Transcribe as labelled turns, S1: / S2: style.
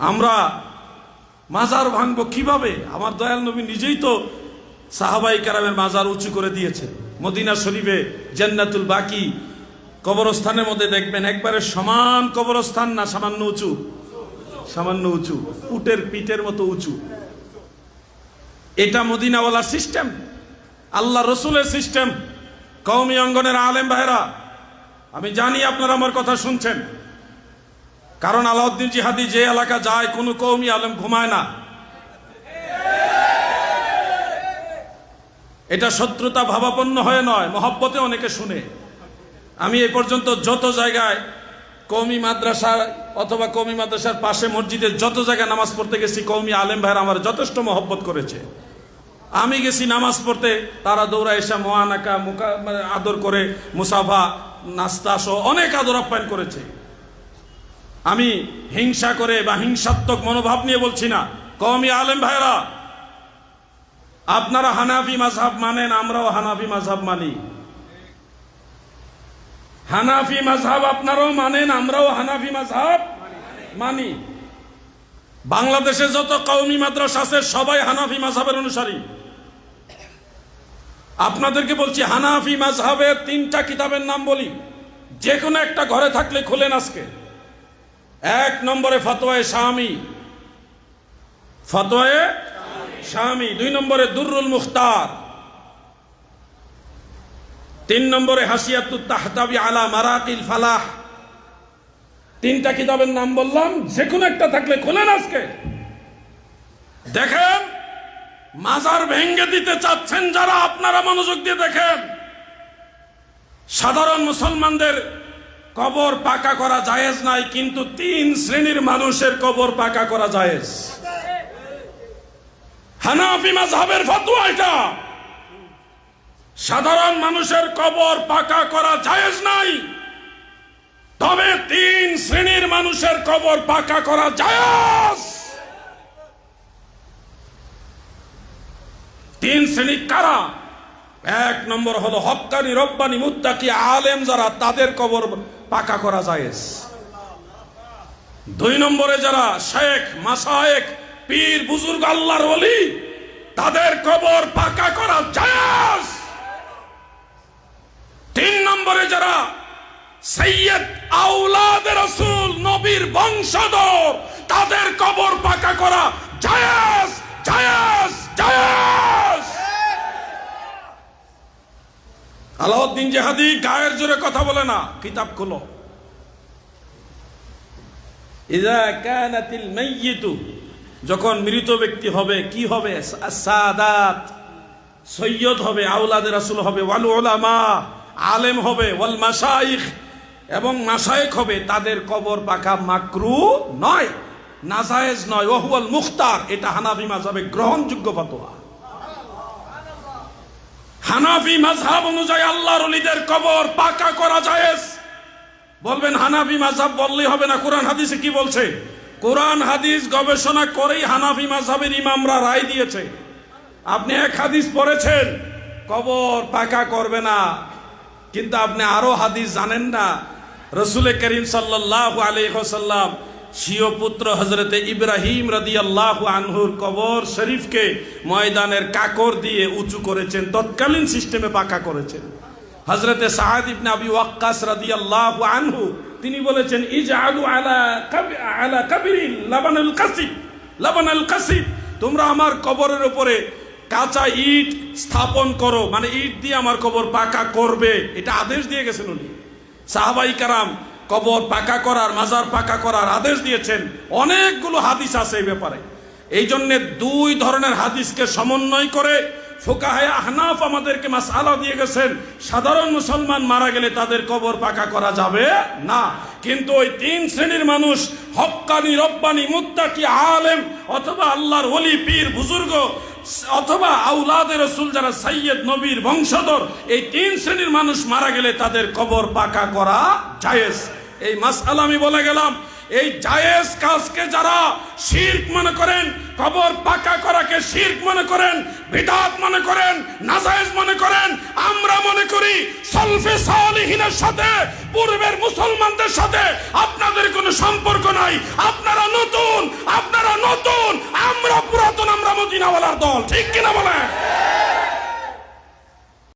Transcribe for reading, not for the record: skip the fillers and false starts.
S1: আমরা মাজার ভাঙবো কিভাবে? আমার দয়াল নবী নিজেই তো সাহাবাই কেরামের মাজার উঁচু করে দিয়েছেন। মদিনা শরীফে জান্নাতুল বাকি কবরস্থানের মধ্যে দেখবেন একবারে সমান কবরস্থান না, সামান্য উঁচু, সামান্য উঁচু, উটের পিঠের মতো উঁচু। এটা মদিনাওয়ালার সিস্টেম, আল্লাহ রসুলের সিস্টেম। কওমি অঙ্গনের আলেম ভাইরা, আমি জানি আপনারা আমার কথা শুনছেন, কারণ আলাউদ্দিন জিহাদি যে এলাকা যায় কোনো কওমি আলেম ঘুমায় না। এটা শত্রুতা ভাবাপন্ন হয়ে নয়, মহব্বতে অনেকে শুনে। আমি এ পর্যন্ত যত জায়গায় কওমি মাদ্রাসা অথবা কওমি মাদ্রাসার পাশে মসজিদে যত জায়গায় নামাজ পড়তে গেছি, কওমি আলেম ভাইরা আমার যথেষ্ট মহব্বত করেছে। আমি গেছি নামাজ পড়তে, তারা দৌড়া এসে মোয়ানাকা আদর করে, মুসাফা, নাস্তা সহ অনেক আদর আপ্যায়ন করেছে। আমি হিংসা করে বা হিংসাত্মক মনোভাব নিয়ে বলছি না। কওমি আলেম ভাইরা, আপনারা হানাফি মাযহাব মানেন, আমরাও হানাফি মাযহাব মানি। হানাফি মাযহাব আপনারাও মানেন, আমরাও হানাফি মাযহাব মানি। বাংলাদেশে যত কওমি মাদ্রাসা আছে সবাই হানাফি মাযহাবের অনুসারী। আপনাদেরকে বলছি, হানাফি মাযহাবের 3টা কিতাবের নাম বলি, যে কোনো একটা ঘরে থাকলে খুলেন আজকে। 1 নম্বরে ফতোয়ায়ে শামি, ফতোয়ায়ে শামি। 2 নম্বরে দুররুল মুখতার। 3 নম্বরে হাসিয়াতুত তাহতাবি আলা মারাকিল ফালাহ। 3টা কিতাবের নাম বললাম, যে কোনো একটা থাকলে খোলেন আজকে। দেখেন, মাজার ভেঙ্গে দিতে চাচ্ছেন যারা, আপনারা মনোযোগ দিয়ে দেখেন। সাধারণ মুসলমানদের কবর পাকা করা জায়েজ নাই, কিন্তু 3 শ্রেণীর মানুষের কবর পাকা করা জায়েজ। হানাফি মাযহাবের ফতোয়া এটা। সাধারণ মানুষের কবর পাকা করা জায়েজ নাই, তবে 3 শ্রেণীর মানুষের কবর পাকা করা জায়েজ। 3 শ্রেণী কারা? 1 নম্বর হলো হক্কানি রব্বানি মুত্তাকি আলেম যারা, তাদের কবর পাকা করা জায়েজ। 2 নম্বরে যারা শেখ, মাশায়েখ, পীর, বুজুর্গ, আল্লাহর ওলি, তাদের কবর পাকা করা জায়েজ। 3 নম্বরে যারা সৈয়দ আওলাদে রাসূল, নবীর বংশধর, তাদের কবর পাকা করা জায়েজ, জায়েজ, জায়েজ। আলাউদ্দিন জিহাদি গায়ের জোরে কথা বলে না, কিতাব খুলো। ইযা কানাতিল মাইয়িতু, যখন মৃত ব্যক্তি হবে, কি হবে? সাদাত, সৈয়দ হবে, আওলাদে রাসূল হবে, ওয়াল উলামা, আলেম হবে, ওয়াল মাশাইখ, এবং মাশায়েখ হবে, তাদের কবর পাকা মাকরু নয়, নাজায়েজ নয়। ওয়াহুয়াল মুখতার, এটা হানাফি মাযহাবে গ্রহণযোগ্য ফতোয়া। হানাফি মাযহাব অনুযায়ী আল্লাহর ওলিদের কবর পাকা করা জায়েজ। বলবেন হানাফি মাযহাব বললেই হবে না, কোরআন হাদিসে কি বলছে? কোরআন হাদিস গবেষণা করেই হানাফি মাযহাবের ইমামরা রায় দিয়েছে। আপনি এক হাদিস পড়েছেন কবর পাকা করবে না, কিন্তু আপনি আরো হাদিস জানেন না। রাসূল করিম সাল্লাল্লাহু আলাইহি ওয়াসাল্লাম স্বীয় পুত্র হযরতে ইব্রাহিম রাদিয়াল্লাহু আনহুর কবর শরীফকে ময়দানের কাকর দিয়ে উঁচু করেছেন, তৎকালীন সিস্টেমে পাকা করেছেন। হযরতে সাদ ইবনে আবি ওয়াক্কাস রাদিয়াল্লাহু আনহু তিনি বলেছেন, ইজআলু আলা কাবরি লাবানুল কাসিব, লাবানুল কাসিব, তোমরা আমার কবরের উপরে কাঁচা ইট স্থাপন করো, মানে ইট দিয়ে আমার কবর পাকা করবে, এটা আদেশ দিয়ে গেছেন উনি। সাহাবাই কেরাম কবর পাকা করার, মাজার পাকা করার আদেশ দিয়েছেন। অনেকগুলো হাদিস আছে এই ব্যাপারে। এই জন্য 2 ধরনের হাদিসকে সমন্বয় করে ফুকাহায়ে আহনাফ আমাদেরকে মাসআলা দিয়ে গেছেন, সাধারণ মুসলমান মারা গেলে তাদের কবর পাকা করা যাবে না, কিন্তু ওই 3 শ্রেণীর মানুষ, হক্কানি রব্বানি মুত্তাকি আলেম, অথবা আল্লাহর ওলি, পীর, বুজুর্গ, অথবা আওলাদে রাসূল যারা সৈয়দ, নবীর বংশধর, এই 3 শ্রেণীর মানুষ মারা গেলে তাদের কবর পাকা করা জায়েজ। এই মাসআলা আমি বলে গেলাম। এই জায়েজ কাজকে যারা শিরক মনে করেন, কবর পাকা করাকে শিরক মনে করেন, বিদআত মনে করেন, নাজায়েজ মনে করেন, আমরা মনে করি সালফে সালিহিনের সাথে, পূর্বের মুসলমানদের সাথে আপনাদের কোনো সম্পর্ক নাই। আপনারা নতুন, মদিনাওয়ালার দল, ঠিক কিনা বলে?